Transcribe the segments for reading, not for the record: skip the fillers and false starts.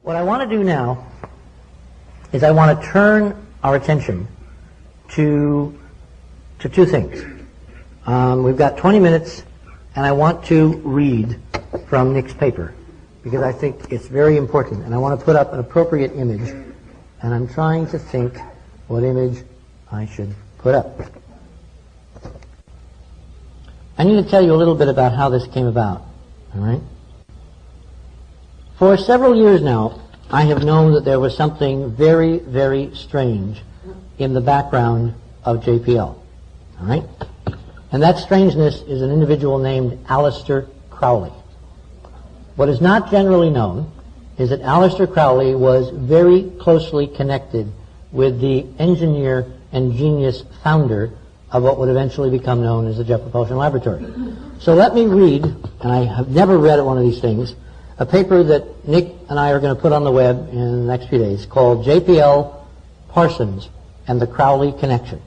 What I want to do now is I want to turn our attention to two things. We've got 20 minutes, and I want to read from Nick's paper because I think it's very important, and I want to put up an appropriate image, and I'm trying to think what image I should put up. I need to tell you a little bit about how this came about, all right? For several years now, I have known that there was something very, very strange in the background of JPL, all right? And that strangeness is an individual named Aleister Crowley. What is not generally known is that Aleister Crowley was very closely connected with the engineer and genius founder of what would eventually become known as the Jet Propulsion Laboratory. So let me read, and I have never read one of these things, a paper that Nick and I are going to put on the web in the next few days called JPL, Parsons, and the Crowley Connection.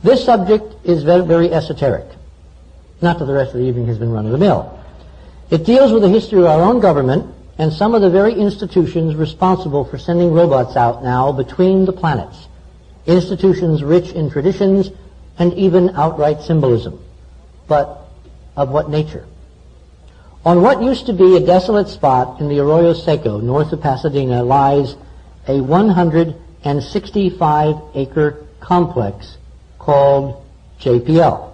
This subject is very, very esoteric. Not that the rest of the evening has been run-of-the-mill. It deals with the history of our own government and some of the very institutions responsible for sending robots out now between the planets. Institutions rich in traditions and even outright symbolism. But of what nature? On what used to be a desolate spot in the Arroyo Seco, north of Pasadena, lies a 165-acre complex called JPL,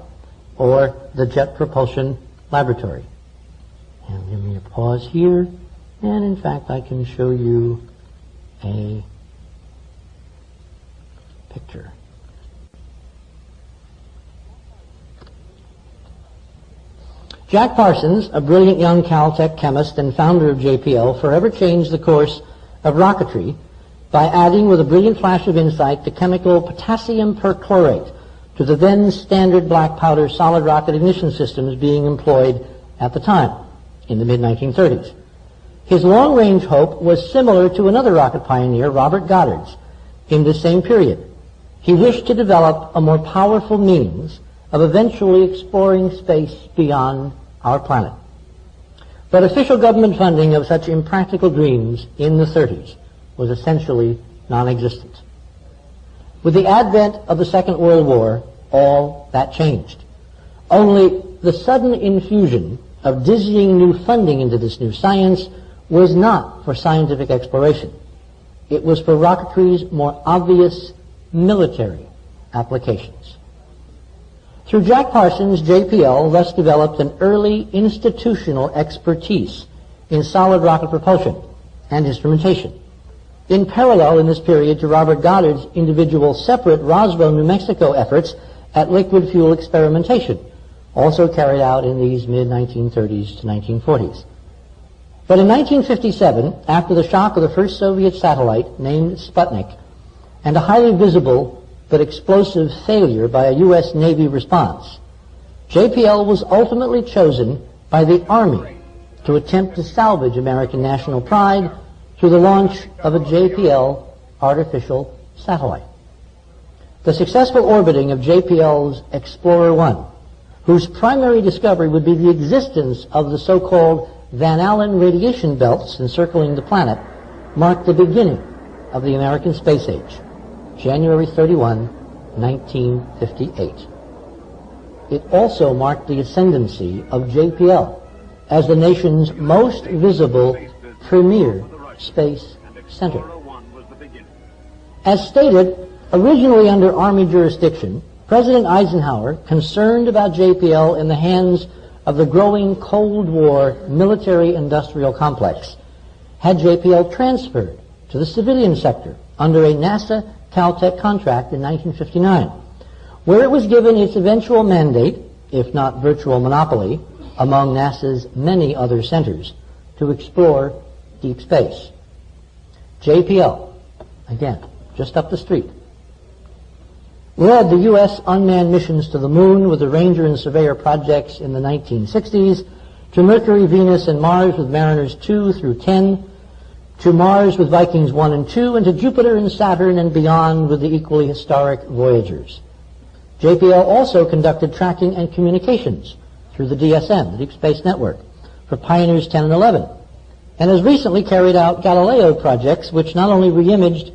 or the Jet Propulsion Laboratory. And give me a pause here, and in fact I can show you a picture. Jack Parsons, a brilliant young Caltech chemist and founder of JPL, forever changed the course of rocketry by adding with a brilliant flash of insight the chemical potassium perchlorate to the then standard black powder solid rocket ignition systems being employed at the time, in the mid-1930s. His long-range hope was similar to another rocket pioneer, Robert Goddard's, in this same period. He wished to develop a more powerful means of eventually exploring space beyond our planet. But official government funding of such impractical dreams in the 30s was essentially non-existent. With the advent of the Second World War, all that changed. Only the sudden infusion of dizzying new funding into this new science was not for scientific exploration. It was for rocketry's more obvious military applications. Through Jack Parsons, JPL thus developed an early institutional expertise in solid rocket propulsion and instrumentation. In parallel in this period to Robert Goddard's individual separate Roswell, New Mexico efforts at liquid fuel experimentation, also carried out in these mid-1930s to 1940s. But in 1957, after the shock of the first Soviet satellite named Sputnik and a highly visible but explosive failure by a U.S. Navy response, JPL was ultimately chosen by the Army to attempt to salvage American national pride through the launch of a JPL artificial satellite. The successful orbiting of JPL's Explorer-1, whose primary discovery would be the existence of the so-called Van Allen radiation belts encircling the planet, marked the beginning of the American space age. January 31, 1958. It also marked the ascendancy of JPL as the nation's most visible premier space center. As stated, originally under Army jurisdiction, President Eisenhower, concerned about JPL in the hands of the growing Cold War military-industrial complex, had JPL transferred to the civilian sector under a NASA Caltech contract in 1959, where it was given its eventual mandate, if not virtual monopoly, among NASA's many other centers, to explore deep space. JPL, again, just up the street, led the U.S. unmanned missions to the moon with the Ranger and Surveyor projects in the 1960s, to Mercury, Venus, and Mars with Mariners 2 through 10, to Mars with Vikings 1 and 2, and to Jupiter and Saturn and beyond with the equally historic Voyagers. JPL also conducted tracking and communications through the DSN, the Deep Space Network, for Pioneers 10 and 11, and has recently carried out Galileo projects which not only re-imaged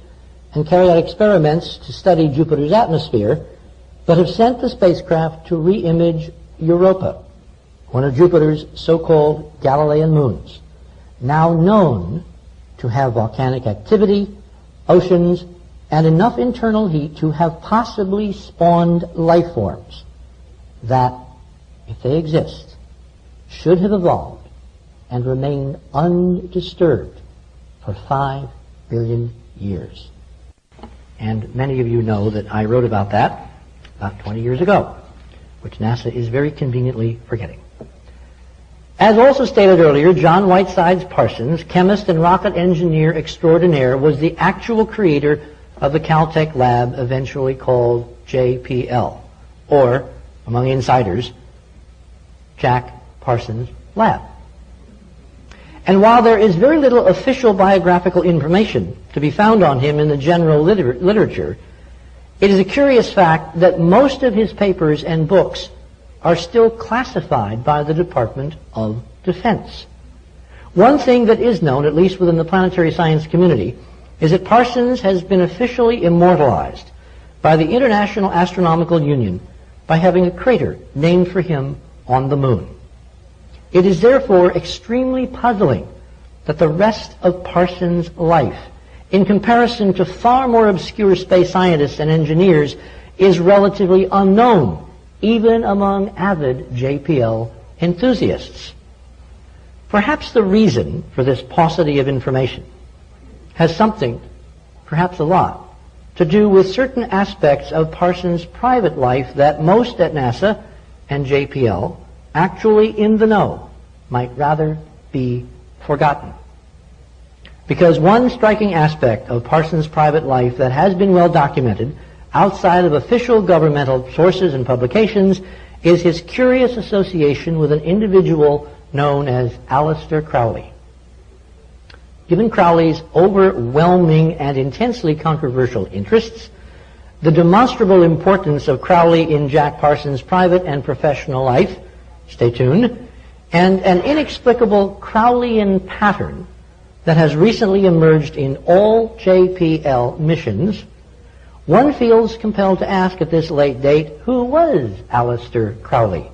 and carried out experiments to study Jupiter's atmosphere, but have sent the spacecraft to re-image Europa, one of Jupiter's so-called Galilean moons, now known to have volcanic activity, oceans, and enough internal heat to have possibly spawned life forms that, if they exist, should have evolved and remained undisturbed for 5 billion years. And many of you know that I wrote about that about 20 years ago, which NASA is very conveniently forgetting. As also stated earlier, John Whitesides Parsons, chemist and rocket engineer extraordinaire, was the actual creator of the Caltech lab eventually called JPL, or, among insiders, Jack Parsons Lab. And while there is very little official biographical information to be found on him in the general literature, it is a curious fact that most of his papers and books are still classified by the Department of Defense. One thing that is known, at least within the planetary science community, is that Parsons has been officially immortalized by the International Astronomical Union by having a crater named for him on the moon. It is therefore extremely puzzling that the rest of Parsons' life, in comparison to far more obscure space scientists and engineers, is relatively unknown, even among avid JPL enthusiasts. Perhaps the reason for this paucity of information has something, perhaps a lot, to do with certain aspects of Parsons' private life that most at NASA and JPL, actually in the know, might rather be forgotten. Because one striking aspect of Parsons' private life that has been well documented outside of official governmental sources and publications is his curious association with an individual known as Aleister Crowley. Given Crowley's overwhelming and intensely controversial interests, the demonstrable importance of Crowley in Jack Parsons' private and professional life, stay tuned, and an inexplicable Crowleyan pattern that has recently emerged in all JPL missions, one feels compelled to ask at this late date, who was Aleister Crowley?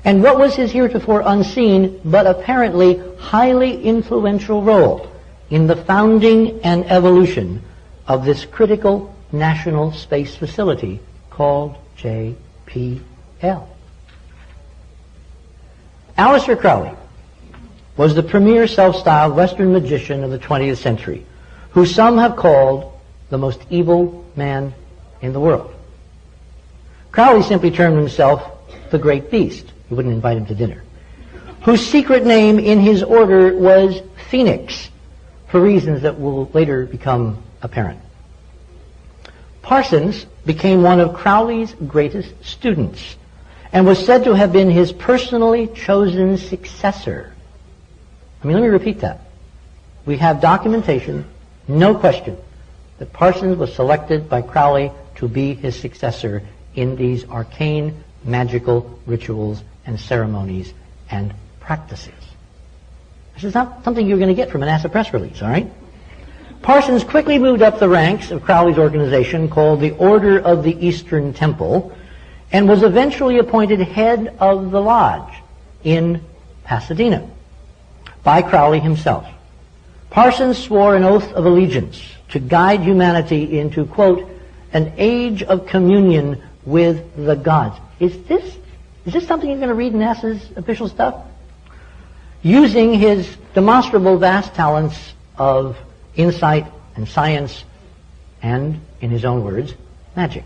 And what was his heretofore unseen, but apparently highly influential role in the founding and evolution of this critical national space facility called JPL? Aleister Crowley was the premier self-styled Western magician of the 20th century, who some have called the most evil man in the world. Crowley simply termed himself the Great Beast. He wouldn't invite him to dinner. Whose secret name in his order was Phoenix, for reasons that will later become apparent. Parsons became one of Crowley's greatest students and was said to have been his personally chosen successor. Let me repeat that. We have documentation, no question, that Parsons was selected by Crowley to be his successor in these arcane, magical rituals and ceremonies and practices. This is not something you're going to get from a NASA press release, all right? Parsons quickly moved up the ranks of Crowley's organization called the Order of the Eastern Temple and was eventually appointed head of the lodge in Pasadena by Crowley himself. Parsons swore an oath of allegiance to guide humanity into, quote, an age of communion with the gods. Is this something you're going to read in NASA's official stuff? Using his demonstrable vast talents of insight and science and, in his own words, magic.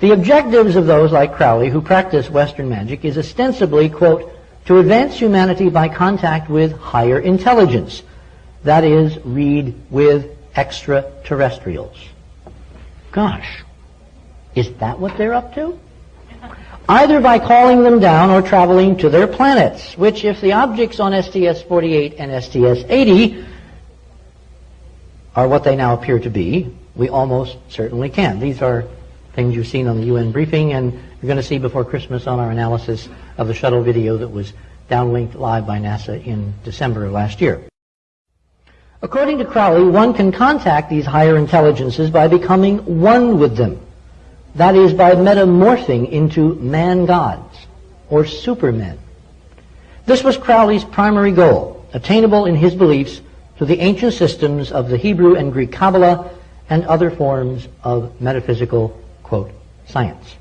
The objectives of those like Crowley who practice Western magic is ostensibly, quote, to advance humanity by contact with higher intelligence. That is, read with extraterrestrials. Gosh, is that what they're up to? Either by calling them down or traveling to their planets, which, if the objects on STS-48 and STS-80 are what they now appear to be, we almost certainly can. These are things you've seen on the UN briefing, and you're going to see before Christmas on our analysis of the shuttle video that was downlinked live by NASA in December of last year. According to Crowley, one can contact these higher intelligences by becoming one with them. That is, by metamorphing into man-gods, or supermen. This was Crowley's primary goal, attainable in his beliefs through the ancient systems of the Hebrew and Greek Kabbalah and other forms of metaphysical, quote, science.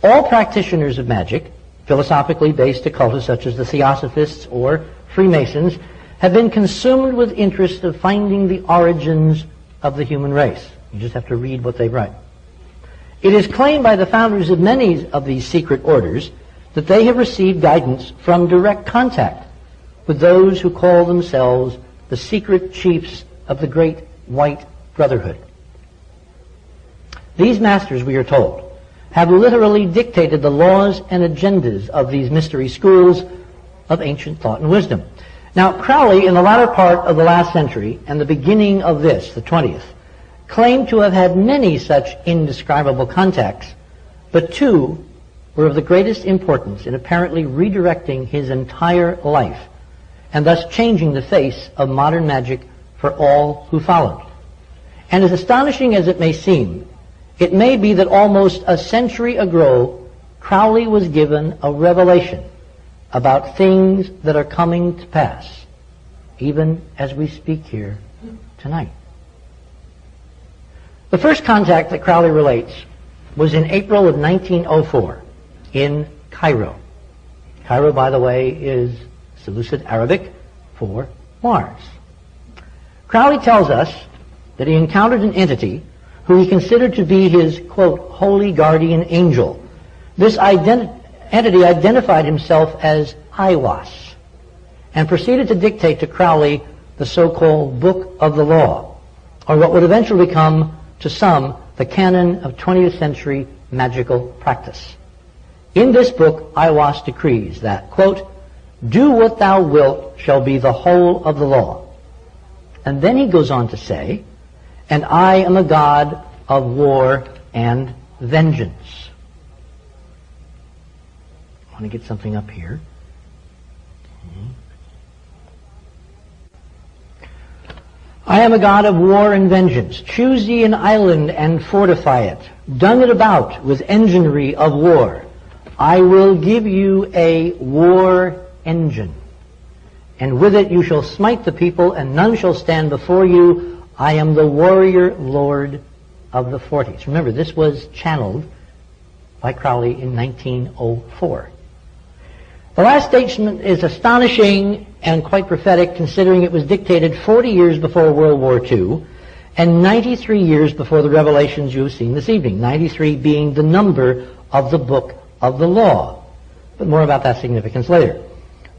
All practitioners of magic, philosophically based occultists such as the Theosophists or Freemasons, have been consumed with interest of finding the origins of the human race. You just have to read what they write. It is claimed by the founders of many of these secret orders that they have received guidance from direct contact with those who call themselves the secret chiefs of the Great White Brotherhood. These masters, we are told, have literally dictated the laws and agendas of these mystery schools of ancient thought and wisdom. Now, Crowley, in the latter part of the last century and the beginning of this, the 20th, claimed to have had many such indescribable contacts, but two were of the greatest importance in apparently redirecting his entire life and thus changing the face of modern magic for all who followed. And as astonishing as it may seem, it may be that almost a century ago, Crowley was given a revelation about things that are coming to pass, even as we speak here tonight. The first contact that Crowley relates was in April of 1904 in Cairo. Cairo, by the way, is Seleucid Arabic for Mars. Crowley tells us that he encountered an entity who he considered to be his, quote, holy guardian angel. This entity identified himself as Aiwass and proceeded to dictate to Crowley the so-called Book of the Law, or what would eventually become, to some, the canon of 20th century magical practice. In this book, Aiwass decrees that, quote, do what thou wilt shall be the whole of the law. And then he goes on to say, and I am a god of war and vengeance. I want to get something up here. I am a god of war and vengeance. Choose ye an island and fortify it. Dung it about with enginery of war. I will give you a war engine. And with it you shall smite the people, and none shall stand before you. I am the warrior lord of the 40s. Remember, this was channeled by Crowley in 1904. The last statement is astonishing and quite prophetic, considering it was dictated 40 years before World War II and 93 years before the revelations you have seen this evening, 93 being the number of the Book of the Law. But more about that significance later.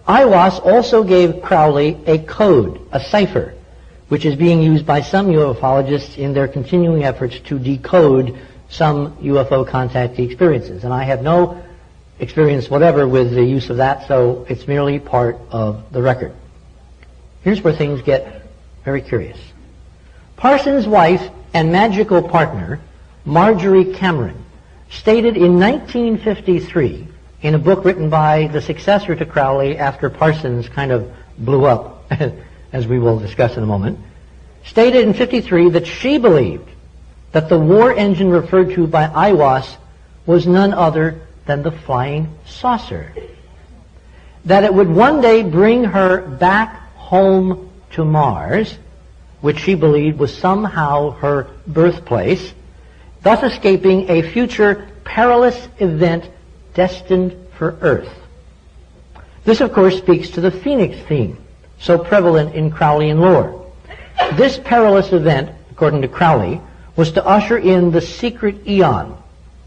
Aiwass also gave Crowley a code, a cipher, which is being used by some ufologists in their continuing efforts to decode some UFO contactee experiences. And I have no experience whatever with the use of that, so it's merely part of the record. Here's where things get very curious. Parsons' wife and magical partner, Marjorie Cameron, stated in 1953 in a book written by the successor to Crowley after Parsons kind of blew up, as we will discuss in a moment, stated in 53 that she believed that the war engine referred to by Aiwass was none other than the flying saucer. That it would one day bring her back home to Mars, which she believed was somehow her birthplace, thus escaping a future perilous event destined for Earth. This, of course, speaks to the Phoenix theme, so prevalent in Crowleyan lore. This perilous event, according to Crowley, was to usher in the secret eon,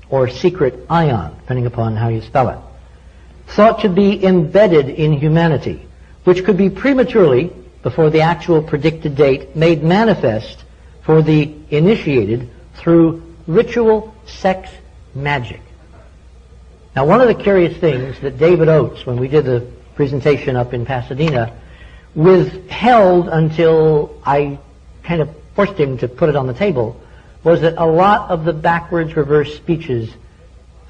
or secret ion, depending upon how you spell it, thought to be embedded in humanity, which could be prematurely, before the actual predicted date, made manifest for the initiated through ritual sex magic. Now, one of the curious things that David Oates, when we did the presentation up in Pasadena, withheld until I kind of forced him to put it on the table, was that a lot of the backwards reverse speeches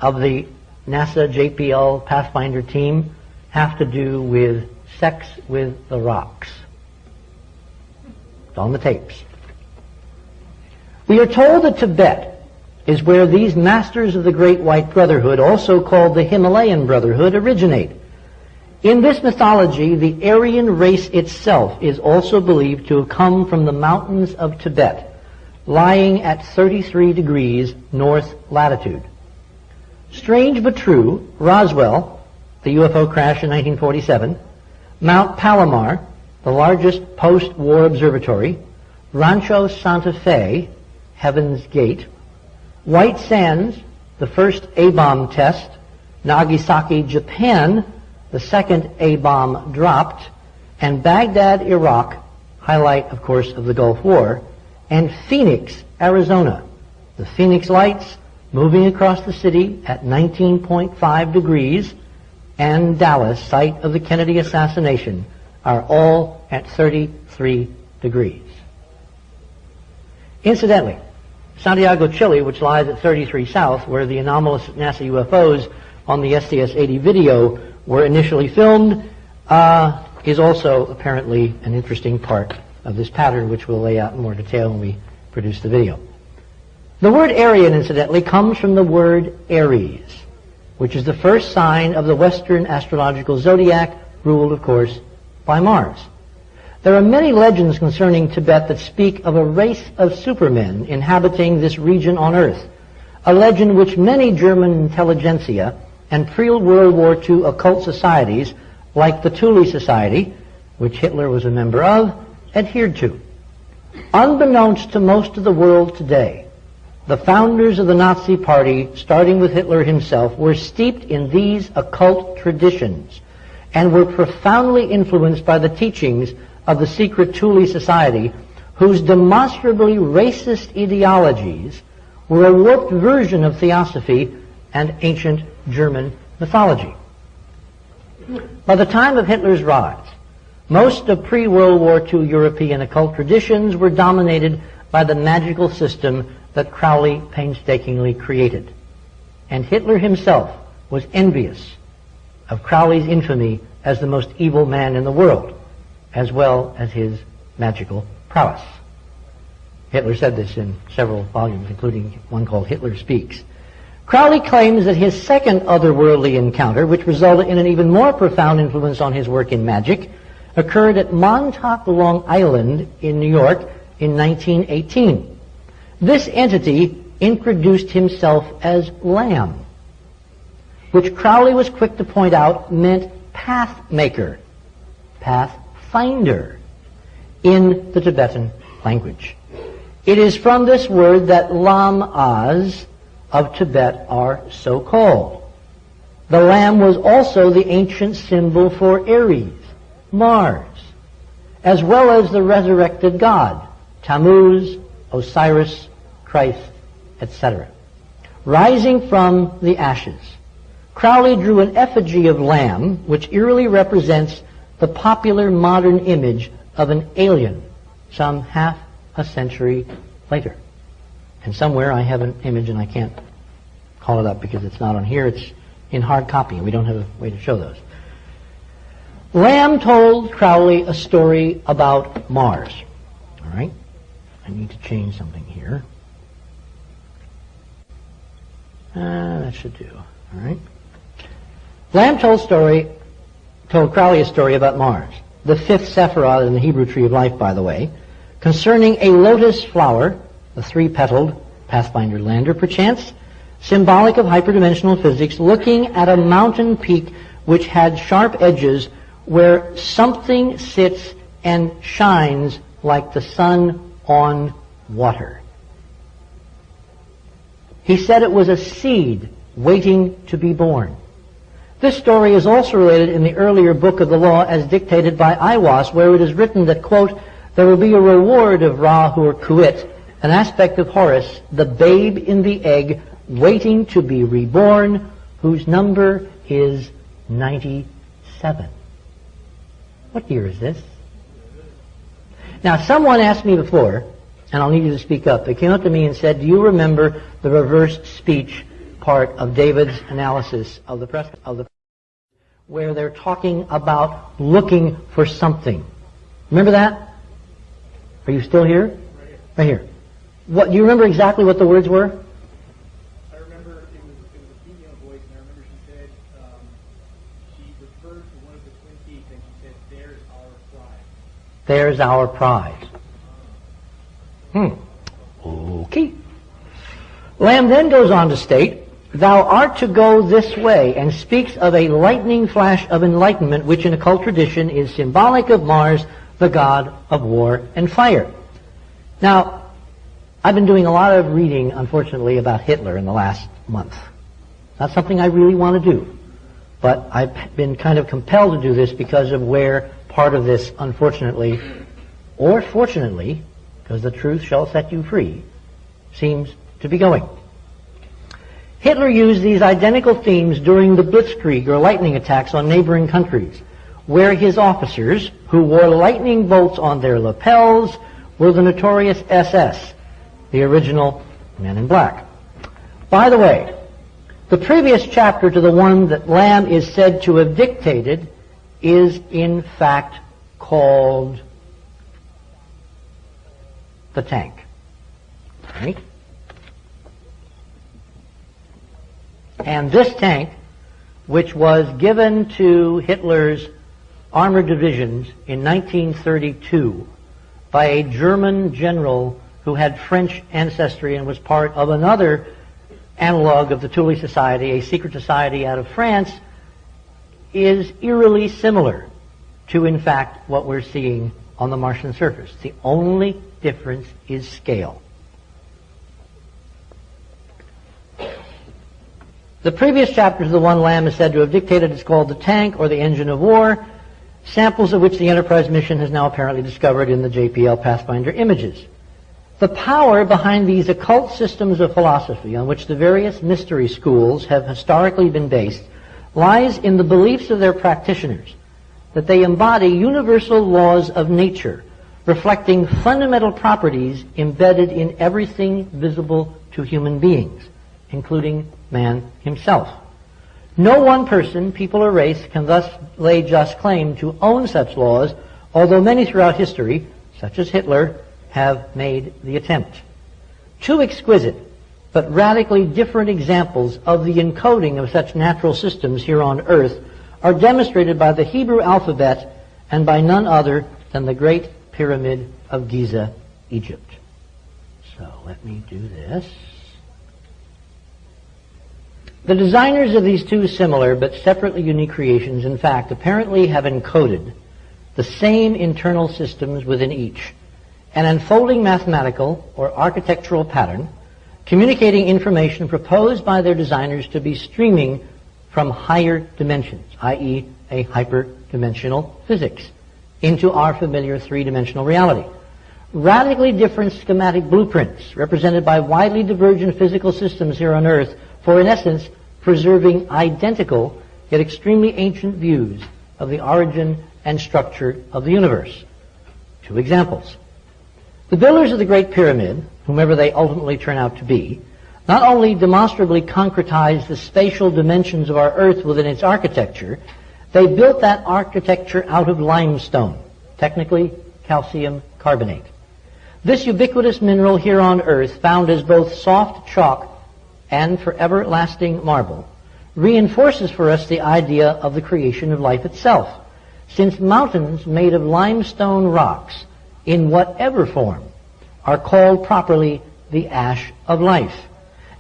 of the NASA JPL Pathfinder team have to do with sex with the rocks. It's on the tapes. We are told that Tibet is where these masters of the Great White Brotherhood, also called the Himalayan Brotherhood, originate. In this mythology, the Aryan race itself is also believed to have come from the mountains of Tibet, lying at 33 degrees north latitude. Strange but true, Roswell, the UFO crash in 1947, Mount Palomar, the largest post-war observatory, Rancho Santa Fe, Heaven's Gate, White Sands, the first A-bomb test, Nagasaki, Japan, the second A-bomb dropped, and Baghdad, Iraq, highlight, of course, of the Gulf War, and Phoenix, Arizona. The Phoenix Lights moving across the city at 19.5 degrees, and Dallas, site of the Kennedy assassination, are all at 33 degrees. Incidentally, Santiago, Chile, which lies at 33 south, where the anomalous NASA UFOs on the STS-80 video were initially filmed, is also apparently an interesting part of this pattern, which we'll lay out in more detail when we produce the video. The word Aryan, incidentally, comes from the word Aries, which is the first sign of the Western astrological zodiac, ruled, of course, by Mars. There are many legends concerning Tibet that speak of a race of supermen inhabiting this region on Earth, a legend which many German intelligentsia and pre-World War II occult societies, like the Thule Society, which Hitler was a member of, adhered to. Unbeknownst to most of the world today, the founders of the Nazi Party, starting with Hitler himself, were steeped in these occult traditions and were profoundly influenced by the teachings of the secret Thule Society, whose demonstrably racist ideologies were a warped version of theosophy and ancient German mythology. By the time of Hitler's rise, most of pre-World War II European occult traditions were dominated by the magical system that Crowley painstakingly created. And Hitler himself was envious of Crowley's infamy as the most evil man in the world, as well as his magical prowess. Hitler said this in several volumes, including one called Hitler Speaks. Crowley claims that his second otherworldly encounter, which resulted in an even more profound influence on his work in magic, occurred at Montauk, Long Island in New York in 1918. This entity introduced himself as Lamb, which Crowley was quick to point out meant pathmaker, pathfinder, in the Tibetan language. It is from this word that Lam-as of Tibet are so called. The lamb was also the ancient symbol for Aries, Mars, as well as the resurrected god, Tammuz, Osiris, Christ, etc. Rising from the ashes, Crowley drew an effigy of Lamb, which eerily represents the popular modern image of an alien some half a century later. And somewhere I have an image and I can't call it up because it's not on here. It's in hard copy and we don't have a way to show those. Lamb told Crowley a story about Mars. All right? I need to change something here. That should do. All right? Lamb told Crowley a story about Mars, the fifth Sephiroth in the Hebrew tree of life, by the way, concerning a lotus flower, the three-petaled Pathfinder lander, perchance, symbolic of hyperdimensional physics, looking at a mountain peak which had sharp edges where something sits and shines like the sun on water. He said it was a seed waiting to be born. This story is also related in the earlier Book of the Law as dictated by Aiwass, where it is written that, quote, there will be a reward of Ra-Hur-Kuit, an aspect of Horus, the babe in the egg, waiting to be reborn, whose number is 97. What year is this? Now, someone asked me before, and I'll need you to speak up. They came up to me and said, do you remember the reverse speech part of David's analysis of the where they're talking about looking for something? Remember that? Are you still here? Right here. What, do you remember exactly what the words were? I remember it was a female voice, and I remember she said, she referred to one of the twin peaks, and she said, "There's our prize." There's our prize. Okay. Lamb then goes on to state, "Thou art to go this way," and speaks of a lightning flash of enlightenment, which in occult tradition is symbolic of Mars, the god of war and fire. Now, I've been doing a lot of reading, unfortunately, about Hitler in the last month. Not something I really want to do, but I've been kind of compelled to do this because of where part of this, unfortunately, or fortunately, because the truth shall set you free, seems to be going. Hitler used these identical themes during the Blitzkrieg, or lightning attacks on neighboring countries, where his officers, who wore lightning bolts on their lapels, were the notorious SS, the original Men in Black. By the way, the previous chapter to the one that Lamb is said to have dictated is in fact called The Tank. Right? And this tank, which was given to Hitler's armored divisions in 1932 by a German general who had French ancestry and was part of another analog of the Thule Society, a secret society out of France, is eerily similar to, in fact, what we're seeing on the Martian surface. The only difference is scale. The previous chapter to the one Lamb is said to have dictated is called The Tank, or The Engine of War, samples of which the Enterprise mission has now apparently discovered in the JPL Pathfinder images. The power behind these occult systems of philosophy on which the various mystery schools have historically been based lies in the beliefs of their practitioners that they embody universal laws of nature, reflecting fundamental properties embedded in everything visible to human beings, including man himself. No one person, people, or race can thus lay just claim to own such laws, although many throughout history, such as Hitler, have made the attempt. Two exquisite but radically different examples of the encoding of such natural systems here on Earth are demonstrated by the Hebrew alphabet and by none other than the Great Pyramid of Giza, Egypt. So let me do this. The designers of these two similar but separately unique creations, in fact, apparently have encoded the same internal systems within each, an unfolding mathematical or architectural pattern communicating information proposed by their designers to be streaming from higher dimensions, i.e. a hyperdimensional physics, into our familiar three-dimensional reality. Radically different schematic blueprints represented by widely divergent physical systems here on Earth for, in essence, preserving identical yet extremely ancient views of the origin and structure of the universe. Two examples. The builders of the Great Pyramid, whomever they ultimately turn out to be, not only demonstrably concretized the spatial dimensions of our Earth within its architecture, they built that architecture out of limestone, technically calcium carbonate. This ubiquitous mineral here on Earth, found as both soft chalk and for everlasting marble, reinforces for us the idea of the creation of life itself, since mountains made of limestone rocks, in whatever form, are called properly the ash of life,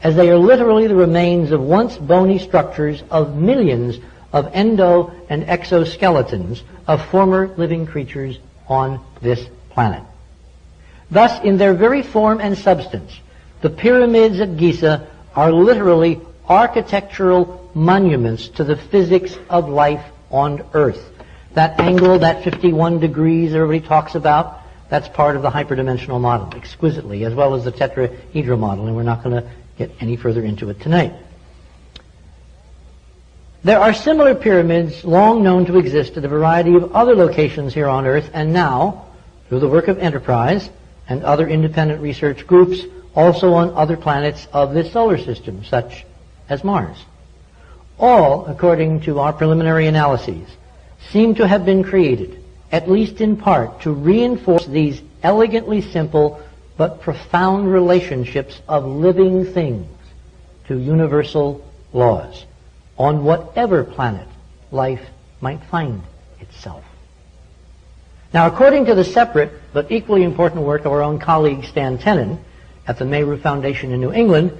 as they are literally the remains of once bony structures of millions of endo and exoskeletons of former living creatures on this planet. Thus, in their very form and substance, the pyramids at Giza are literally architectural monuments to the physics of life on Earth. That angle, that 51 degrees everybody talks about, that's part of the hyperdimensional model, exquisitely, as well as the tetrahedral model, and we're not going to get any further into it tonight. There are similar pyramids long known to exist at a variety of other locations here on Earth, and now, through the work of Enterprise and other independent research groups, also on other planets of this solar system, such as Mars. All, according to our preliminary analyses, seem to have been created, at least in part, to reinforce these elegantly simple but profound relationships of living things to universal laws on whatever planet life might find itself. Now, according to the separate but equally important work of our own colleague Stan Tenen at the Mayru Foundation in New England,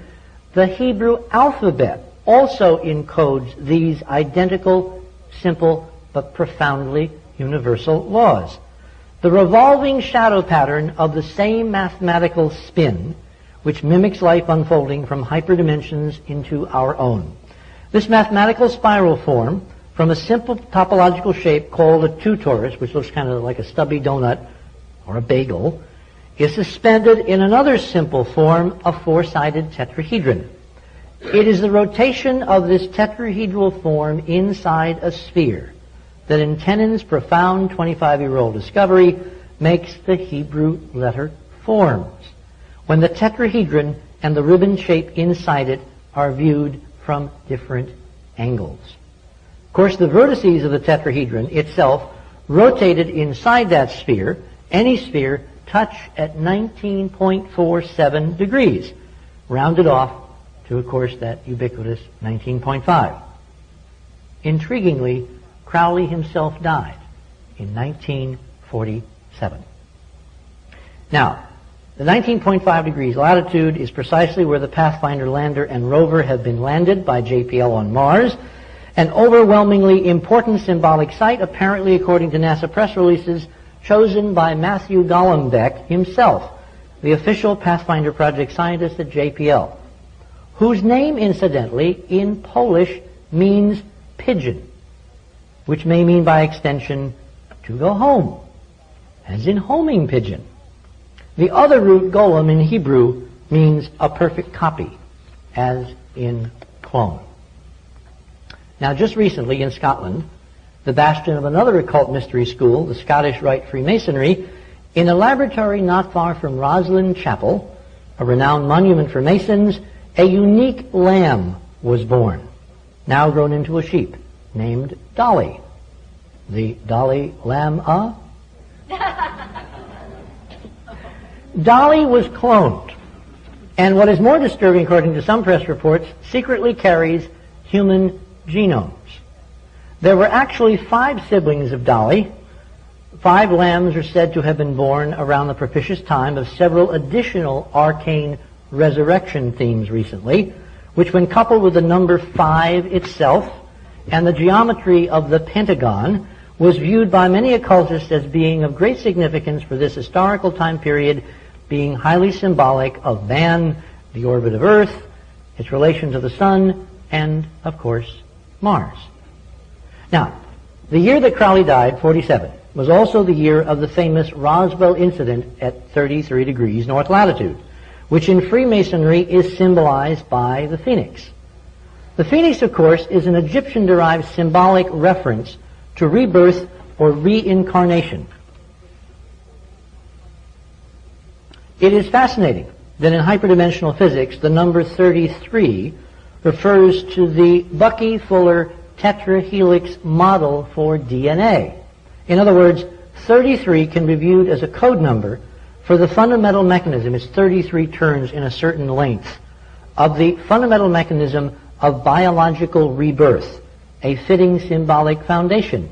the Hebrew alphabet also encodes these identical, simple, but profoundly universal laws. The revolving shadow pattern of the same mathematical spin which mimics life unfolding from hyperdimensions into our own. This mathematical spiral form from a simple topological shape called a 2-torus, which looks kind of like a stubby donut or a bagel, is suspended in another simple form, a 4-sided tetrahedron. It is the rotation of this tetrahedral form inside a sphere that in Tenen's profound 25-year-old discovery makes the Hebrew letter forms, when the tetrahedron and the ribbon shape inside it are viewed from different angles. Of course, the vertices of the tetrahedron itself, rotated inside that sphere, any sphere, touch at 19.47 degrees, rounded off to, of course, that ubiquitous 19.5. Intriguingly, Crowley himself died in 1947. Now, the 19.5 degrees latitude is precisely where the Pathfinder lander and rover have been landed by JPL on Mars, an overwhelmingly important symbolic site, apparently according to NASA press releases, chosen by Matthew Golombek himself, the official Pathfinder project scientist at JPL, whose name, incidentally, in Polish means pigeon, which may mean by extension to go home, as in homing pigeon. The other root, golem, in Hebrew means a perfect copy, as in clone. Now, just recently in Scotland, the bastion of another occult mystery school, the Scottish Rite Freemasonry, in a laboratory not far from Roslin Chapel, a renowned monument for Masons, a unique lamb was born, now grown into a sheep, named Dolly. The Dalai Lama? Dolly was cloned, and what is more disturbing, according to some press reports, secretly carries human genomes. There were actually 5 siblings of Dolly. 5 lambs are said to have been born around the propitious time of several additional arcane resurrection themes recently, which when coupled with the number 5 itself and the geometry of the pentagon was viewed by many occultists as being of great significance for this historical time period, being highly symbolic of man, the orbit of Earth, its relation to the sun, and, of course, Mars. Now, the year that Crowley died, 47, was also the year of the famous Roswell incident at 33 degrees north latitude, which in Freemasonry is symbolized by the phoenix. The phoenix, of course, is an Egyptian-derived symbolic reference to rebirth or reincarnation. It is fascinating that in hyperdimensional physics, the number 33 refers to the Bucky-Fuller tetrahelix model for DNA. In other words, 33 can be viewed as a code number for the fundamental mechanism, it's 33 turns in a certain length, of the fundamental mechanism of biological rebirth, a fitting symbolic foundation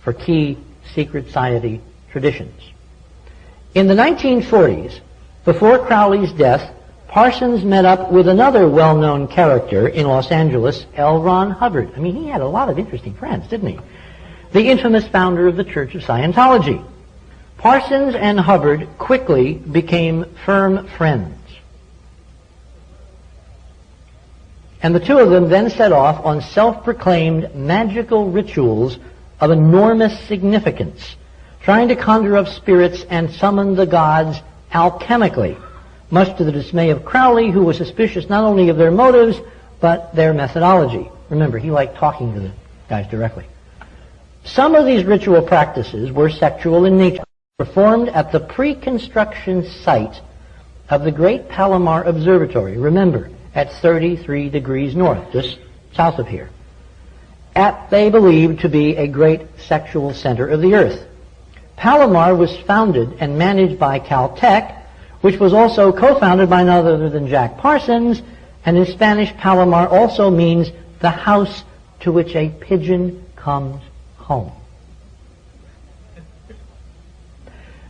for key secret society traditions. In the 1940s, before Crowley's death, Parsons met up with another well-known character in Los Angeles, L. Ron Hubbard. I mean, he had a lot of interesting friends, didn't he? The infamous founder of the Church of Scientology. Parsons and Hubbard quickly became firm friends. And the two of them then set off on self-proclaimed magical rituals of enormous significance, trying to conjure up spirits and summon the gods alchemically, much to the dismay of Crowley, who was suspicious not only of their motives, but their methodology. Remember, he liked talking to the guys directly. Some of these ritual practices were sexual in nature, performed at the pre-construction site of the Great Palomar Observatory, remember, at 33 degrees north, just south of here, at they believed to be a great sexual center of the earth. Palomar was founded and managed by Caltech, which was also co-founded by none other than Jack Parsons, and in Spanish, Palomar also means the house to which a pigeon comes home.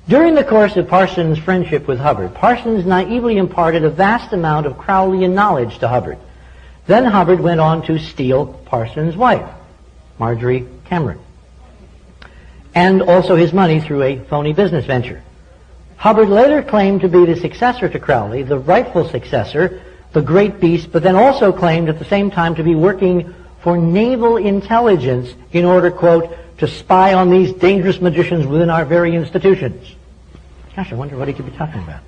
During the course of Parsons' friendship with Hubbard, Parsons naively imparted a vast amount of Crowleyan knowledge to Hubbard. Then Hubbard went on to steal Parsons' wife, Marjorie Cameron, and also his money through a phony business venture. Hubbard later claimed to be the successor to Crowley, the rightful successor, the great beast, but then also claimed at the same time to be working for naval intelligence in order, quote, to spy on these dangerous magicians within our very institutions. Gosh, I wonder what he could be talking about.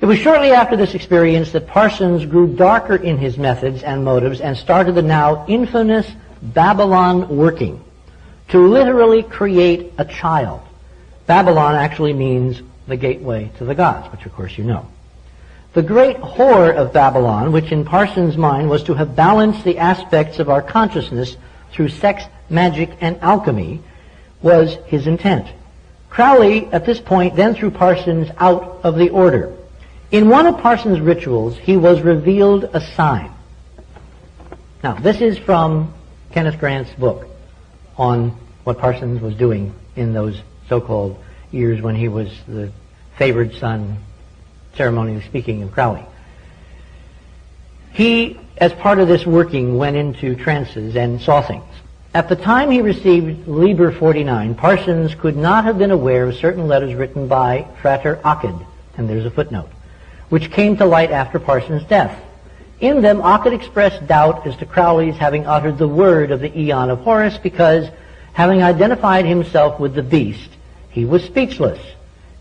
It was shortly after this experience that Parsons grew darker in his methods and motives and started the now infamous Babylon working to literally create a child. Babylon actually means the gateway to the gods, which of course you know. The great horror of Babylon, which in Parsons' mind was to have balanced the aspects of our consciousness through sex, magic, and alchemy, was his intent. Crowley, at this point, then threw Parsons out of the order. In one of Parsons' rituals, he was revealed a sign. Now, this is from Kenneth Grant's book on what Parsons was doing in those so-called years when he was the favored son, ceremonially speaking, of Crowley. He, as part of this working, went into trances and saw things. At the time he received Liber 49, Parsons could not have been aware of certain letters written by Frater Occult, and there's a footnote, which came to light after Parsons' death. In them, Occult expressed doubt as to Crowley's having uttered the word of the Aeon of Horus because, having identified himself with the beast, he was speechless,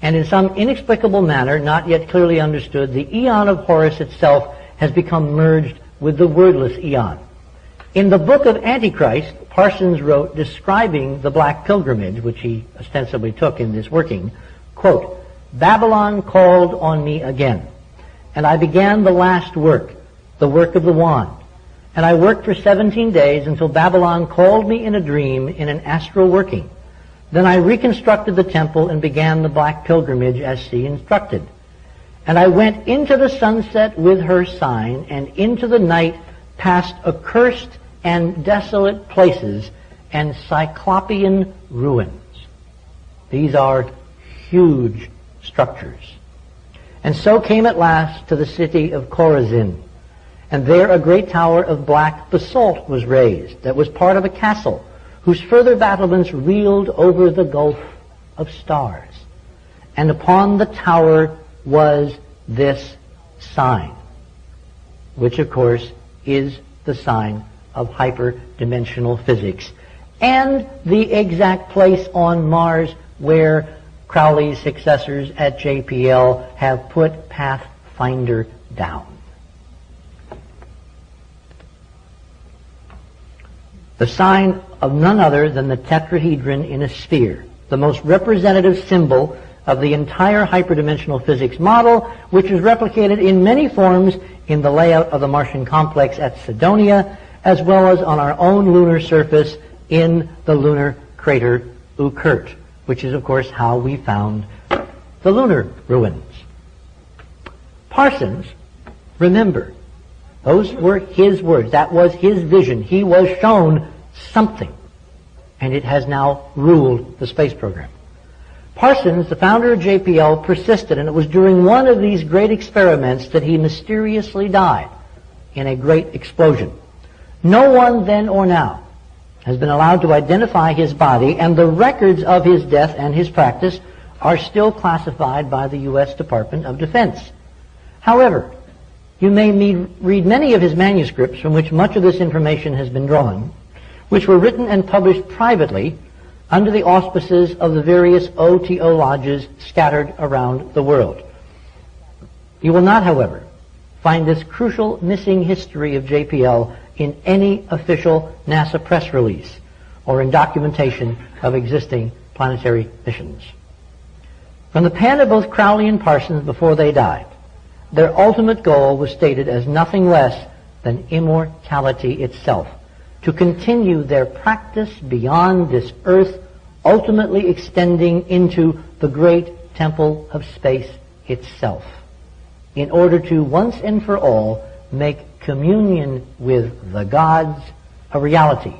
and in some inexplicable manner, not yet clearly understood, the Aeon of Horus itself has become merged with the wordless Aeon. In the Book of Antichrist, Parsons wrote, describing the Black Pilgrimage, which he ostensibly took in this working, quote, Babylon called on me again, and I began the last work, the work of the wand. And I worked for 17 days until Babylon called me in a dream in an astral working. Then I reconstructed the temple and began the Black Pilgrimage as she instructed. And I went into the sunset with her sign, and into the night past accursed and desolate places and cyclopean ruins. These are huge structures. And so came at last to the city of Chorazin. And there a great tower of black basalt was raised that was part of a castle whose further battlements reeled over the gulf of stars. And upon the tower was this sign, which of course is the sign of hyperdimensional physics, and the exact place on Mars where Crowley's successors at JPL have put Pathfinder down. The sign of none other than the tetrahedron in a sphere, the most representative symbol of the entire hyperdimensional physics model, which is replicated in many forms in the layout of the Martian complex at Cydonia, as well as on our own lunar surface in the lunar crater Occult, which is, of course, how we found the lunar ruins. Parsons, remember, those were his words. That was his vision. He was shown something, and it has now ruled the space program. Parsons, the founder of JPL, persisted, and it was during one of these great experiments that he mysteriously died in a great explosion. No one then or now has been allowed to identify his body, and the records of his death and his practice are still classified by the U.S. Department of Defense. However, you may read many of his manuscripts from which much of this information has been drawn, which were written and published privately under the auspices of the various OTO lodges scattered around the world. You will not, however, find this crucial missing history of JPL in any official NASA press release or in documentation of existing planetary missions. From the pen of both Crowley and Parsons before they died, their ultimate goal was stated as nothing less than immortality itself, to continue their practice beyond this earth ultimately extending into the great temple of space itself, in order to once and for all make communion with the gods a reality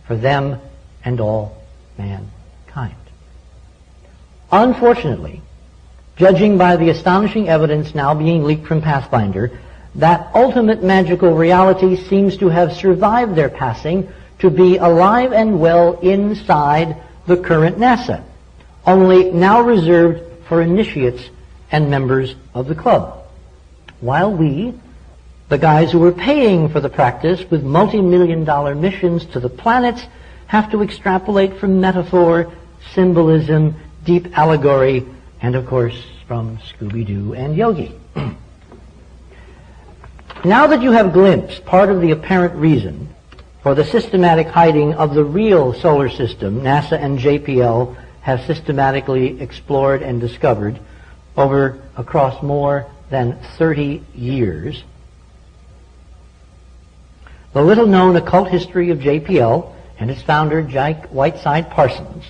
for them and all mankind. Unfortunately, judging by the astonishing evidence now being leaked from Pathfinder, that ultimate magical reality seems to have survived their passing to be alive and well inside the current NASA, only now reserved for initiates and members of the club. While we, the guys who were paying for the practice with multi-million-dollar missions to the planets, have to extrapolate from metaphor, symbolism, deep allegory, and of course from Scooby-Doo and Yogi. Now that you have glimpsed part of the apparent reason for the systematic hiding of the real solar system NASA and JPL have systematically explored and discovered across more than 30 years, the little-known occult history of JPL and its founder, Jack Parsons,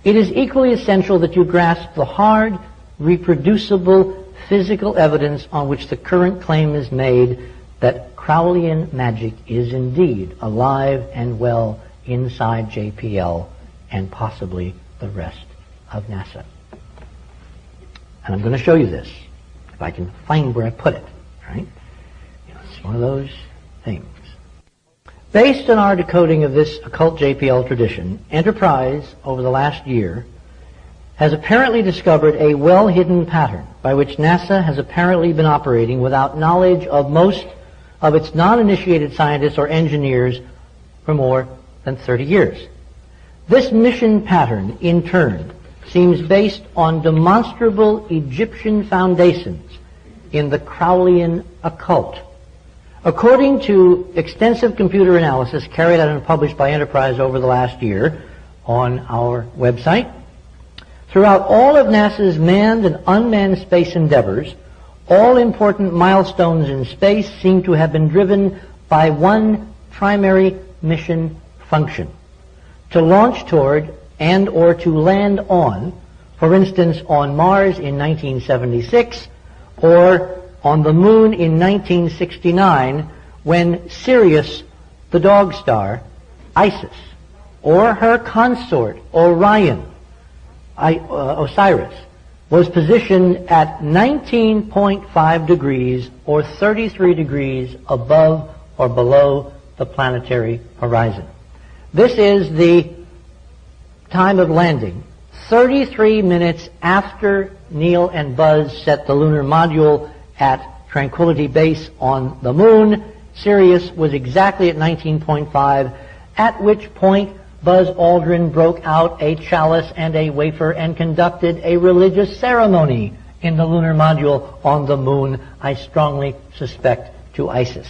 it is equally essential that you grasp the hard, reproducible, physical evidence on which the current claim is made that Crowleyan magic is indeed alive and well inside JPL and possibly the rest of NASA. And I'm going to show you this, if I can find where I put it, right? It's one of those things. Based on our decoding of this occult JPL tradition, Enterprise, over the last year, has apparently discovered a well-hidden pattern by which NASA has apparently been operating without knowledge of most of its non-initiated scientists or engineers for more than 30 years. This mission pattern, in turn, seems based on demonstrable Egyptian foundations in the Crowleyan occult. According to extensive computer analysis carried out and published by Enterprise over the last year on our website, throughout all of NASA's manned and unmanned space endeavors, all important milestones in space seem to have been driven by one primary mission function: to launch toward and or to land on, for instance, on Mars in 1976 or on the Moon in 1969 when Sirius, the dog star, Isis, or her consort Orion, Osiris, was positioned at 19.5 degrees or 33 degrees above or below the planetary horizon. This is the time of landing, 33 minutes after Neil and Buzz set the lunar module at Tranquility Base on the Moon. Sirius was exactly at 19.5, at which point Buzz Aldrin broke out a chalice and a wafer and conducted a religious ceremony in the lunar module on the Moon, I strongly suspect to Isis.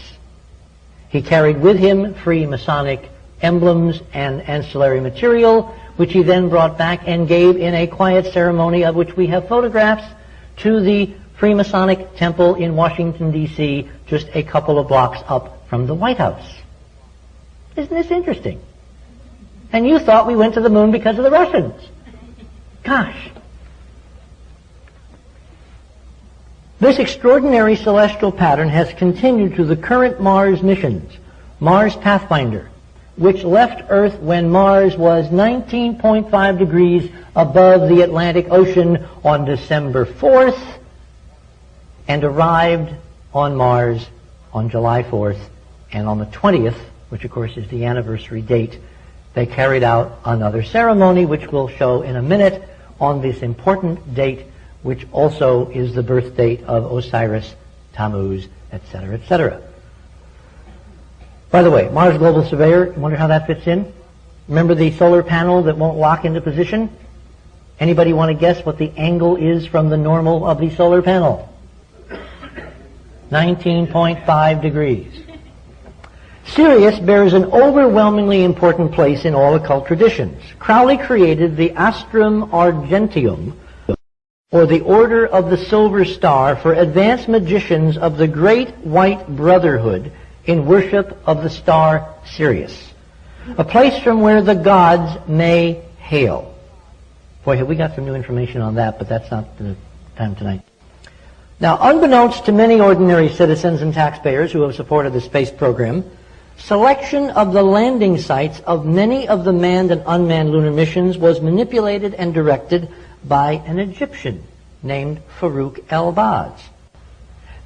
He carried with him free Masonic emblems and ancillary material, which he then brought back and gave in a quiet ceremony of which we have photographs to the Freemasonic Temple in Washington, D.C., just a couple of blocks up from the White House. Isn't this interesting? And you thought we went to the Moon because of the Russians. Gosh. This extraordinary celestial pattern has continued to the current Mars missions. Mars Pathfinder, which left Earth when Mars was 19.5 degrees above the Atlantic Ocean on December 4th and arrived on Mars on July 4th. And on the 20th, which of course is the anniversary date, they carried out another ceremony, which we'll show in a minute, on this important date, which also is the birth date of Osiris, Tammuz, etc., etc. By the way, Mars Global Surveyor, you wonder how that fits in? Remember the solar panel that won't lock into position? Anybody want to guess what the angle is from the normal of the solar panel? 19.5 degrees. Sirius bears an overwhelmingly important place in all occult traditions. Crowley created the Astrum Argentium, or the Order of the Silver Star, for advanced magicians of the Great White Brotherhood in worship of the star Sirius, a place from where the gods may hail. Boy, have we got some new information on that, but that's not the time tonight. Now, unbeknownst to many ordinary citizens and taxpayers who have supported the space program, selection of the landing sites of many of the manned and unmanned lunar missions was manipulated and directed by an Egyptian named Farouk El-Baz.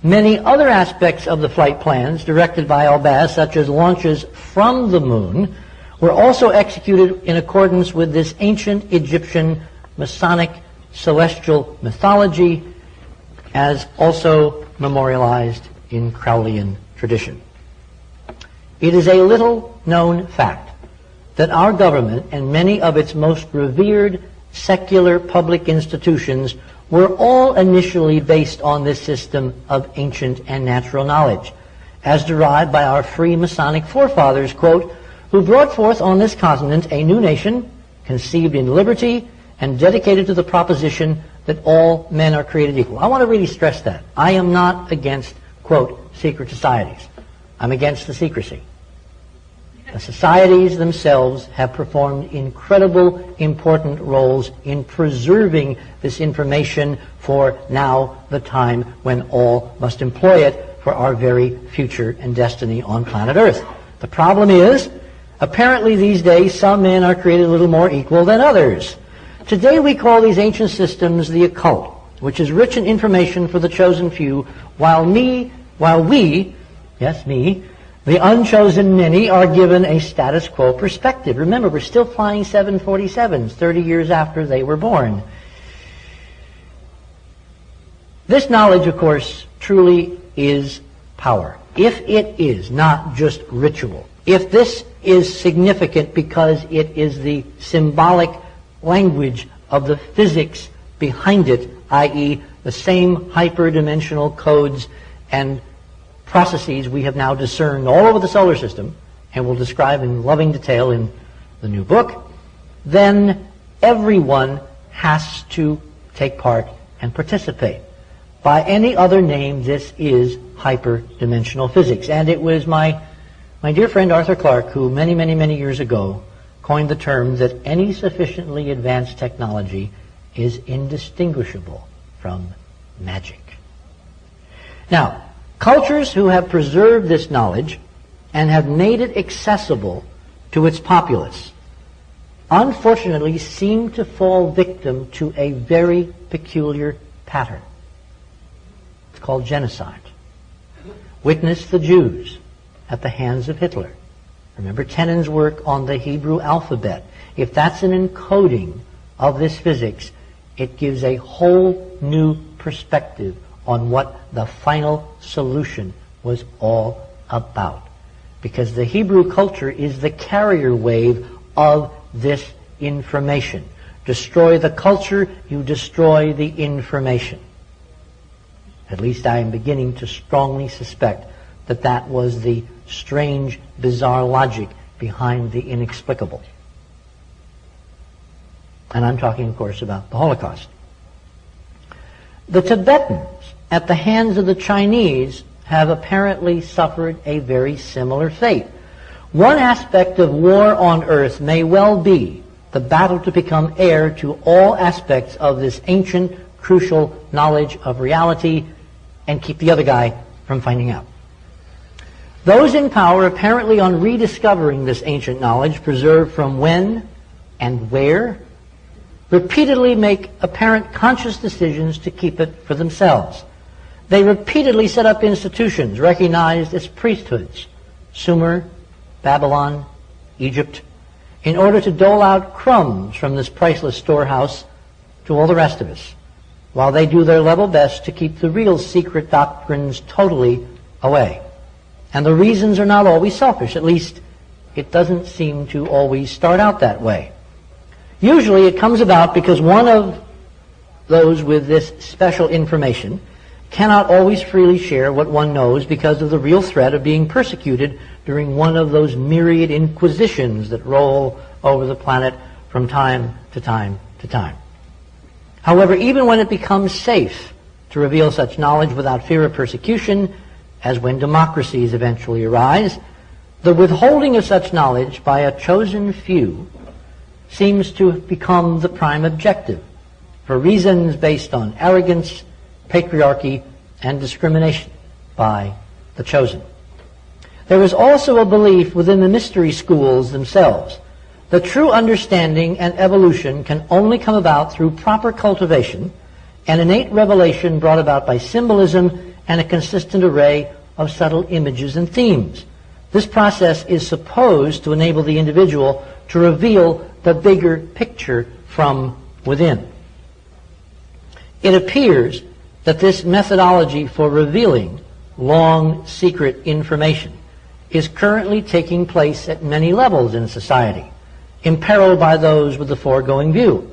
Many other aspects of the flight plans directed by El-Baz, such as launches from the moon, were also executed in accordance with this ancient Egyptian Masonic celestial mythology, as also memorialized in Crowleyan tradition. It is a little-known fact that our government and many of its most revered secular public institutions were all initially based on this system of ancient and natural knowledge, as derived by our free Masonic forefathers, quote, who brought forth on this continent a new nation, conceived in liberty and dedicated to the proposition that all men are created equal. I want to really stress that. I am not against, quote, secret societies. I'm against the secrecy. The societies themselves have performed incredible, important roles in preserving this information for now the time when all must employ it for our very future and destiny on planet Earth. The problem is, apparently these days some men are created a little more equal than others. Today we call these ancient systems the occult, which is rich in information for the chosen few, while we, yes, me, the unchosen many, are given a status quo perspective. Remember, we're still flying 747s 30 years after they were born. This knowledge, of course, truly is power. If it is not just ritual, if this is significant because it is the symbolic language of the physics behind it, i.e., the same hyperdimensional codes and processes we have now discerned all over the solar system and will describe in loving detail in the new book, then everyone has to take part and participate. By any other name, this is hyperdimensional physics. And it was my dear friend Arthur Clarke who many, many, many years ago coined the term that any sufficiently advanced technology is indistinguishable from magic. Now, cultures who have preserved this knowledge and have made it accessible to its populace unfortunately seem to fall victim to a very peculiar pattern. It's called genocide. Witness the Jews at the hands of Hitler. Remember Tenen's work on the Hebrew alphabet. If that's an encoding of this physics, it gives a whole new perspective on what the final solution was all about. Because the Hebrew culture is the carrier wave of this information. Destroy the culture, you destroy the information. At least I am beginning to strongly suspect that that was the strange, bizarre logic behind the inexplicable. And I'm talking, of course, about the Holocaust. The Tibetans, at the hands of the Chinese, have apparently suffered a very similar fate. One aspect of war on Earth may well be the battle to become heir to all aspects of this ancient, crucial knowledge of reality and keep the other guy from finding out. Those in power, apparently on rediscovering this ancient knowledge preserved from when and where, repeatedly make apparent conscious decisions to keep it for themselves. They repeatedly set up institutions recognized as priesthoods, Sumer, Babylon, Egypt, in order to dole out crumbs from this priceless storehouse to all the rest of us, while they do their level best to keep the real secret doctrines totally away. And the reasons are not always selfish. At least it doesn't seem to always start out that way. Usually it comes about because one of those with this special information cannot always freely share what one knows because of the real threat of being persecuted during one of those myriad inquisitions that roll over the planet from time to time to time. However, even when it becomes safe to reveal such knowledge without fear of persecution, as when democracies eventually arise, the withholding of such knowledge by a chosen few seems to have become the prime objective for reasons based on arrogance, patriarchy, and discrimination by the chosen. There is also a belief within the mystery schools themselves that true understanding and evolution can only come about through proper cultivation and innate revelation brought about by symbolism and a consistent array of subtle images and themes. This process is supposed to enable the individual to reveal the bigger picture from within. It appears that this methodology for revealing long secret information is currently taking place at many levels in society, imperiled by those with the foregoing view.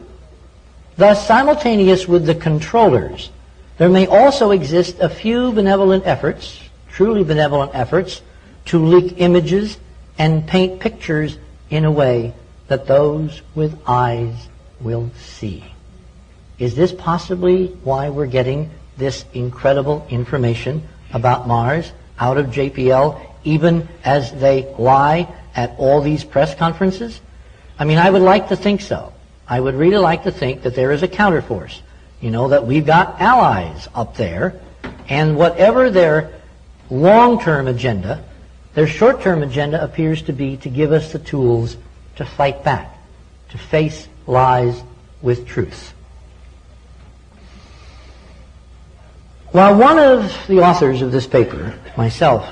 Thus, simultaneous with the controllers, there may also exist a few benevolent efforts, truly benevolent efforts, to leak images and paint pictures in a way that those with eyes will see. Is this possibly why we're getting this incredible information about Mars out of JPL, even as they lie at all these press conferences? I mean, I would like to think so. I would really like to think that there is a counterforce. You know, that we've got allies up there, and whatever their long-term agenda, their short-term agenda appears to be to give us the tools to fight back, to face lies with truth. While one of the authors of this paper, myself,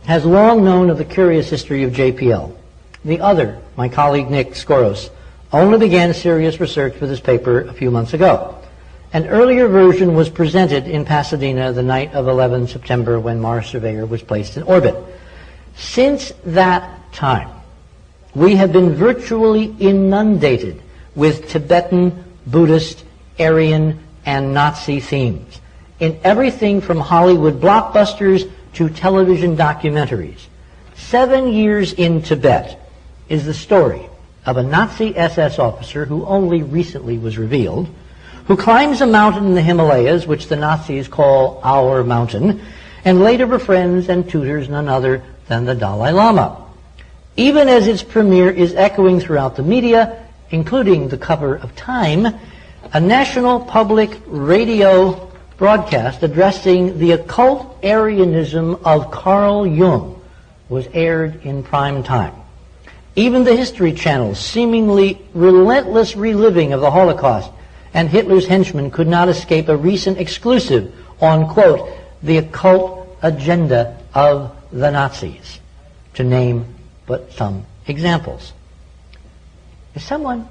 has long known of the curious history of JPL, the other, my colleague Nick Skoros, only began serious research for this paper a few months ago. An earlier version was presented in Pasadena the night of 11 September when Mars Surveyor was placed in orbit. Since that time, we have been virtually inundated with Tibetan, Buddhist, Aryan, and Nazi themes in everything from Hollywood blockbusters to television documentaries. 7 years in Tibet is the story of a Nazi SS officer who only recently was revealed, who climbs a mountain in the Himalayas, which the Nazis call our mountain, and later befriends and tutors none other than the Dalai Lama. Even as its premiere is echoing throughout the media, including the cover of Time, a national public radio broadcast addressing the occult Aryanism of Carl Jung was aired in prime time. Even the History Channel's seemingly relentless reliving of the Holocaust and Hitler's henchmen could not escape a recent exclusive on, quote, the occult agenda of the Nazis, to name but some examples. Is someone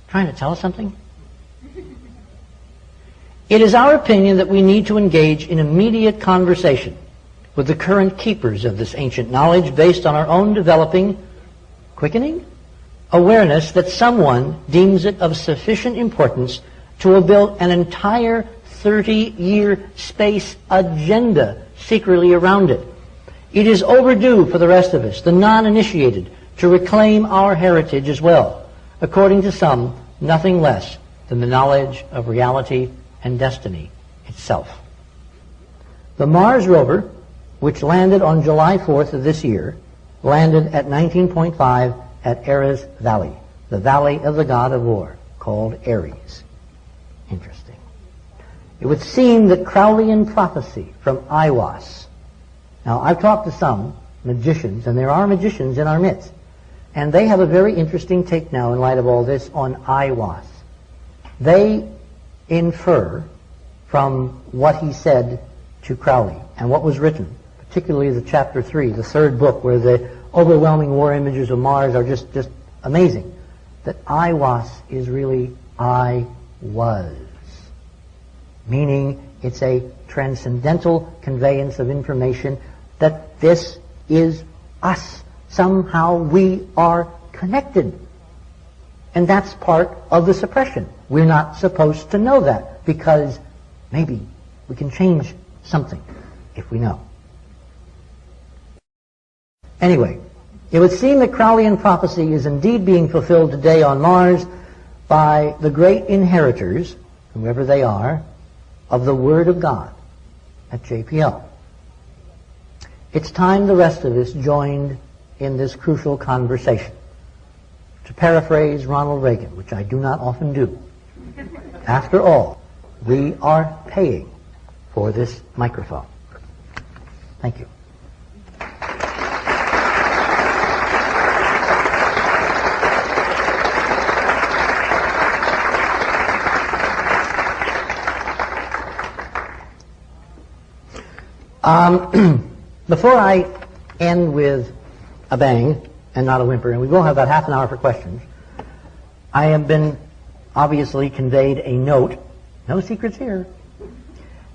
trying to tell us something? It is our opinion that we need to engage in immediate conversation with the current keepers of this ancient knowledge based on our own developing, quickening awareness that someone deems it of sufficient importance to have built an entire 30-year space agenda secretly around it. It is overdue for the rest of us, the non-initiated, to reclaim our heritage as well, according to some, nothing less than the knowledge of reality and destiny itself. The Mars rover, which landed on July 4th of this year, landed at 19.5 at Ares Valley, the valley of the god of war, called Ares. Interesting. It would seem that Crowleyan prophecy from Aiwass. Now, I've talked to some magicians, and there are magicians in our midst, and they have a very interesting take now in light of all this on Aiwass. They infer from what he said to Crowley and what was written, particularly the chapter 3, the third book, where the overwhelming war images of Mars are just amazing, that Aiwass is really I was, meaning it's a transcendental conveyance of information that this is us. Somehow we are connected. And that's part of the suppression. We're not supposed to know that because maybe we can change something if we know. Anyway, it would seem that Crowleyan prophecy is indeed being fulfilled today on Mars by the great inheritors, whoever they are, of the Word of God at JPL. It's time the rest of us joined in this crucial conversation. to paraphrase Ronald Reagan, which I do not often do. After all, we are paying for this microphone. Thank you. Before I end with a bang and not a whimper, and we will have about half an hour for questions, I have been obviously conveyed a note. No secrets here.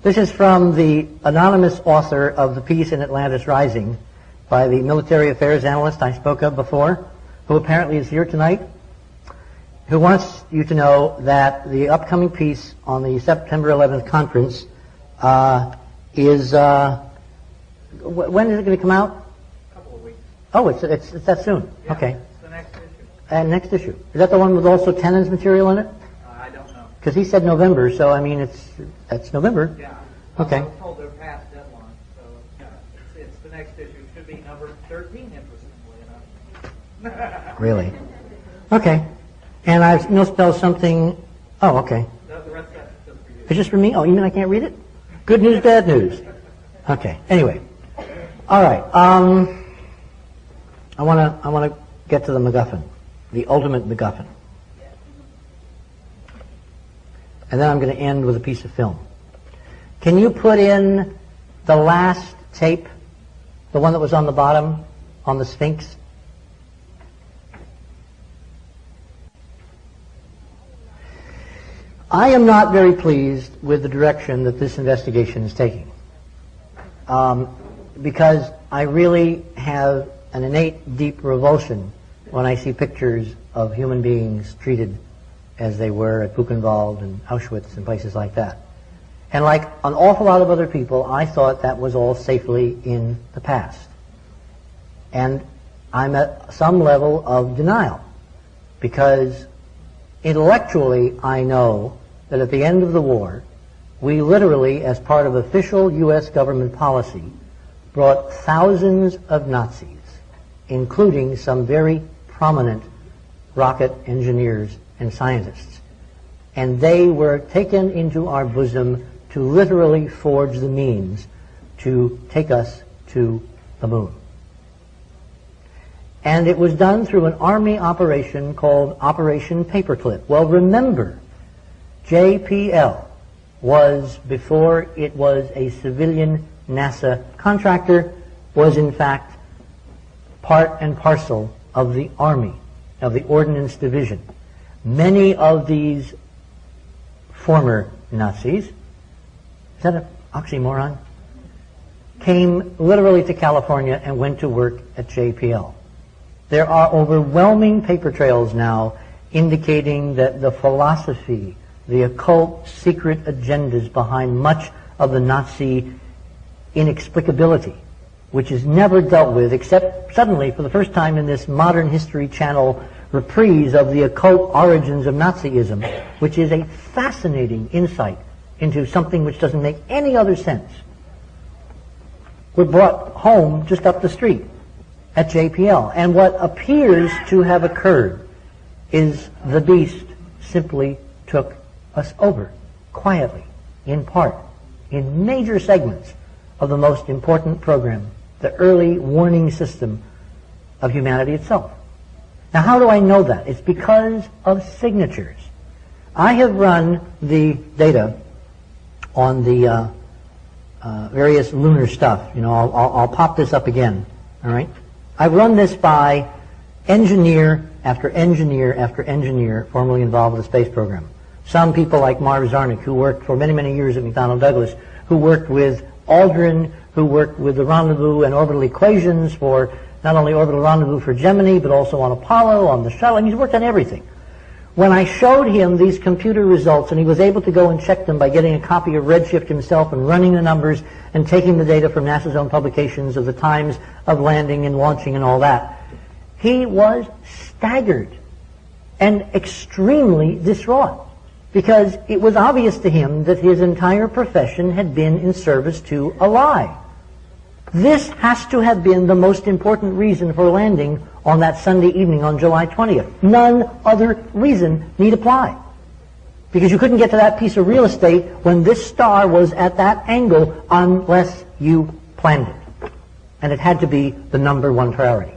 This is from the anonymous author of The Peace in Atlantis Rising by the military affairs analyst I spoke of before, who apparently is here tonight, who wants you to know that the upcoming peace on the September 11th conference is, when is it going to come out? A couple of weeks. Oh, it's that soon. Yeah, Okay. It's the next issue. And next issue. Is that the one with also Tennant's material in it? I don't know. Because he said November, so I mean that's November. Yeah. Okay. I was told they're past deadline, so yeah, it's the next issue. It should be number 13, interestingly enough. Really? Okay. And I've misspelled something. Oh, okay. The rest of that's just for you. It's just for me? Oh, you mean I can't read it? Good news, bad news. Okay. Anyway. All right. I want to get to the MacGuffin, the ultimate MacGuffin. And then I'm going to end with a piece of film. Can you put in the last tape, the one that was on the bottom, on the Sphinx? I am not very pleased with the direction that this investigation is taking. Because I really have an innate deep revulsion when I see pictures of human beings treated as they were at Buchenwald and Auschwitz and places like that. And like an awful lot of other people, I thought that was all safely in the past. And I'm at some level of denial, because intellectually I know that at the end of the war, we literally, as part of official U.S. government policy, brought thousands of Nazis, including some very prominent rocket engineers and scientists. And they were taken into our bosom to literally forge the means to take us to the moon. And it was done through an Army operation called Operation Paperclip. Well, remember, JPL was, before it was a civilian NASA contractor, was in fact part and parcel of the Army, of the Ordnance Division. Many of these former Nazis, is that an oxymoron? Came literally to California and went to work at JPL. There are overwhelming paper trails now indicating that the philosophy, the occult secret agendas behind much of the Nazi inexplicability, which is never dealt with except suddenly for the first time in this modern History Channel reprise of the occult origins of Nazism, which is a fascinating insight into something which doesn't make any other sense, were brought home just up the street at JPL. And what appears to have occurred is the beast simply took us over, quietly, in part, in major segments of the most important program, the early warning system of humanity itself. Now, how do I know that? It's because of signatures. I have run the data on the various lunar stuff. You know, I'll pop this up again, all right? I've run this by engineer after engineer after engineer formerly involved with the space program. Some people like Marv Zarnik, who worked for many, many years at McDonnell Douglas, who worked with Aldrin, who worked with the rendezvous and orbital equations for not only orbital rendezvous for Gemini, but also on Apollo, on the shuttle, and he's worked on everything. When I showed him these computer results, and he was able to go and check them by getting a copy of Redshift himself and running the numbers and taking the data from NASA's own publications of the times of landing and launching and all that, he was staggered and extremely distraught, because it was obvious to him that his entire profession had been in service to a lie. This has to have been the most important reason for landing on that Sunday evening on July 20th. None other reason need apply. Because you couldn't get to that piece of real estate when this star was at that angle unless you planned it. And it had to be the number one priority.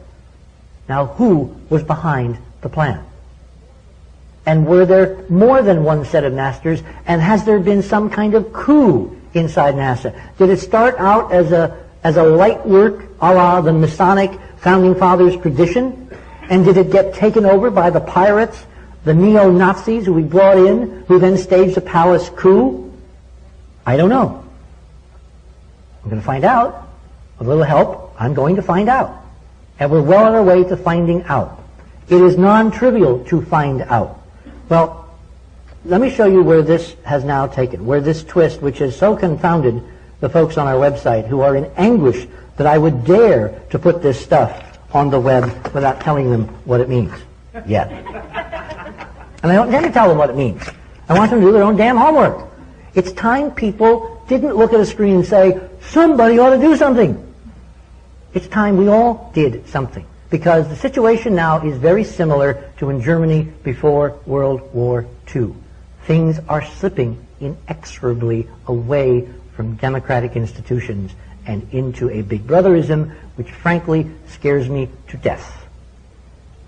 Now, who was behind the plan? And were there more than one set of masters? And has there been some kind of coup inside NASA? Did it start out as a light work a la the Masonic Founding Fathers tradition? And did it get taken over by the pirates, the neo-Nazis who we brought in, who then staged a palace coup? I don't know. I'm going to find out. With a little help, I'm going to find out. And we're well on our way to finding out. It is non-trivial to find out. Well, let me show you where this has now taken, where this twist, which has so confounded the folks on our website who are in anguish that I would dare to put this stuff on the web without telling them what it means yet. And I don't intend to tell them what it means. I want them to do their own damn homework. It's time people didn't look at a screen and say, somebody ought to do something. It's time we all did something. Because the situation now is very similar to in Germany before World War II. Things are slipping inexorably away from democratic institutions and into a big brotherism, which frankly scares me to death.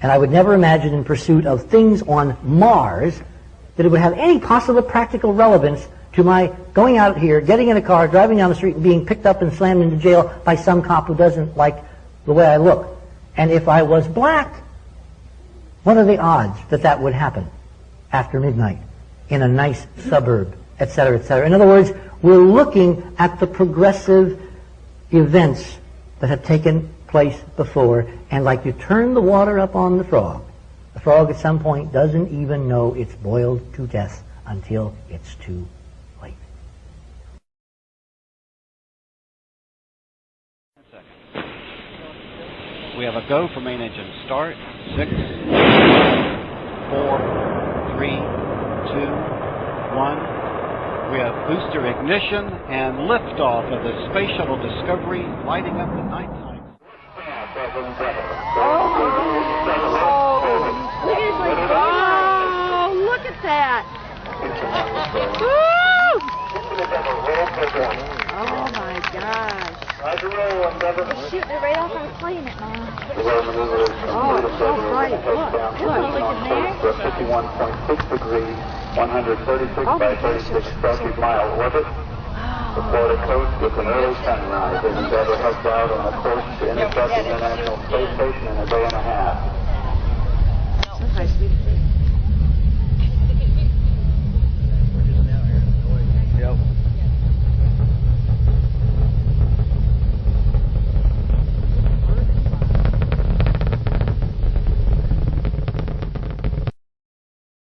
And I would never imagine in pursuit of things on Mars that it would have any possible practical relevance to my going out here, getting in a car, driving down the street, and being picked up and slammed into jail by some cop who doesn't like the way I look. And if I was black, what are the odds that that would happen after midnight in a nice suburb, et cetera, et cetera? In other words, we're looking at the progressive events that have taken place before, and like you turn the water up on the frog at some point doesn't even know it's boiled to death until it's too late. We have a go for main engine start. 6, 4, 3, 2, 1. We have booster ignition and liftoff of the Space Shuttle Discovery, lighting up the nighttime. Look at that! Woo! Oh my gosh! We're shooting it right off our plane at Mom. Oh, it's so bright. Look in there. 51.6 degrees, 136 by 36 statute mile orbit. The Florida coast with an early sunrise as Endeavour heads out on a course to intercept the International Space Station in a day and a half. So nice to be